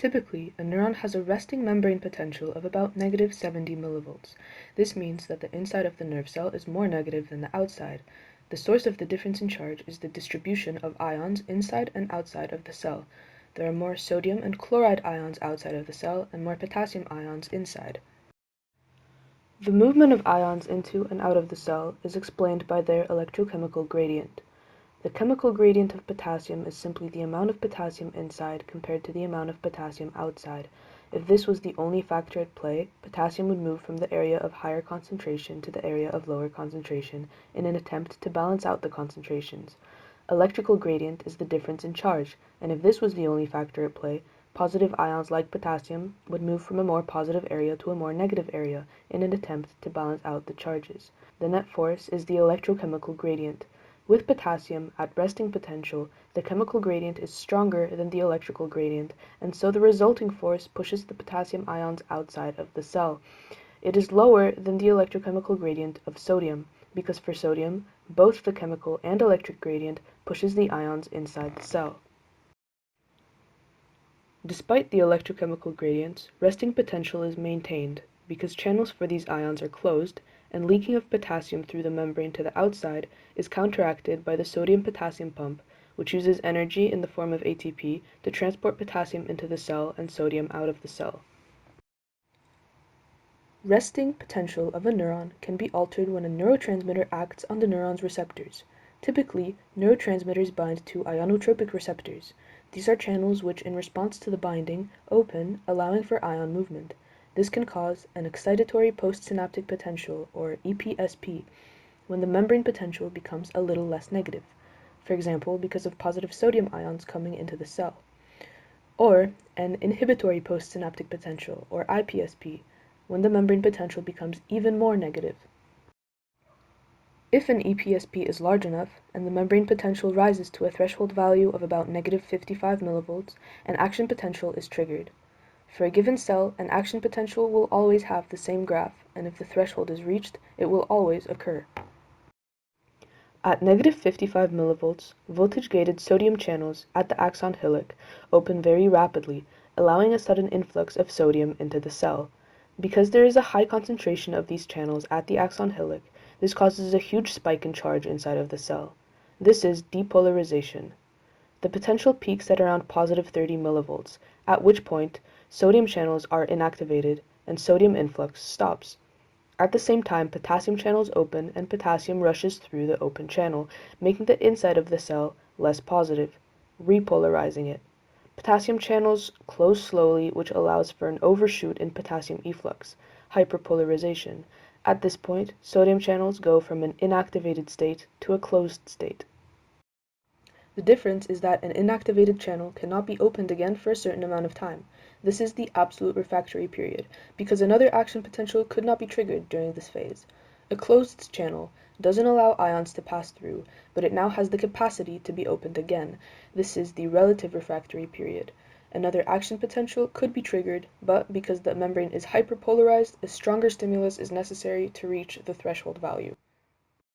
Typically, a neuron has a resting membrane potential of about negative 70 millivolts. This means that the inside of the nerve cell is more negative than the outside. The source of the difference in charge is the distribution of ions inside and outside of the cell. There are more sodium and chloride ions outside of the cell and more potassium ions inside. The movement of ions into and out of the cell is explained by their electrochemical gradient. The chemical gradient of potassium is simply the amount of potassium inside compared to the amount of potassium outside. If this was the only factor at play, potassium would move from the area of higher concentration to the area of lower concentration in an attempt to balance out the concentrations. Electrical gradient is the difference in charge, and if this was the only factor at play, positive ions like potassium would move from a more positive area to a more negative area in an attempt to balance out the charges. The net force is the electrochemical gradient. With potassium at resting potential, the chemical gradient is stronger than the electrical gradient, and so the resulting force pushes the potassium ions outside of the cell. It is lower than the electrochemical gradient of sodium, because for sodium, both the chemical and electric gradient pushes the ions inside the cell. Despite the electrochemical gradients, resting potential is maintained because channels for these ions are closed, and leaking of potassium through the membrane to the outside is counteracted by the sodium-potassium pump, which uses energy in the form of ATP to transport potassium into the cell and sodium out of the cell. Resting potential of a neuron can be altered when a neurotransmitter acts on the neuron's receptors. Typically, neurotransmitters bind to ionotropic receptors. These are channels which, in response to the binding, open, allowing for ion movement. This can cause an excitatory postsynaptic potential, or EPSP, when the membrane potential becomes a little less negative, for example, because of positive sodium ions coming into the cell. Or an inhibitory postsynaptic potential, or IPSP, when the membrane potential becomes even more negative. If an EPSP is large enough, and the membrane potential rises to a threshold value of about negative 55 millivolts, an action potential is triggered. For a given cell, an action potential will always have the same graph, and if the threshold is reached, it will always occur. At negative 55 millivolts, voltage-gated sodium channels at the axon hillock open very rapidly, allowing a sudden influx of sodium into the cell. Because there is a high concentration of these channels at the axon hillock, this causes a huge spike in charge inside of the cell. This is depolarization. The potential peaks at around positive 30 millivolts, at which point sodium channels are inactivated and sodium influx stops. At the same time, potassium channels open and potassium rushes through the open channel, making the inside of the cell less positive, repolarizing it. Potassium channels close slowly, which allows for an overshoot in potassium efflux, hyperpolarization. At this point, sodium channels go from an inactivated state to a closed state. The difference is that an inactivated channel cannot be opened again for a certain amount of time. This is the absolute refractory period, because another action potential could not be triggered during this phase. A closed channel doesn't allow ions to pass through, but it now has the capacity to be opened again. This is the relative refractory period. Another action potential could be triggered, but because the membrane is hyperpolarized, a stronger stimulus is necessary to reach the threshold value.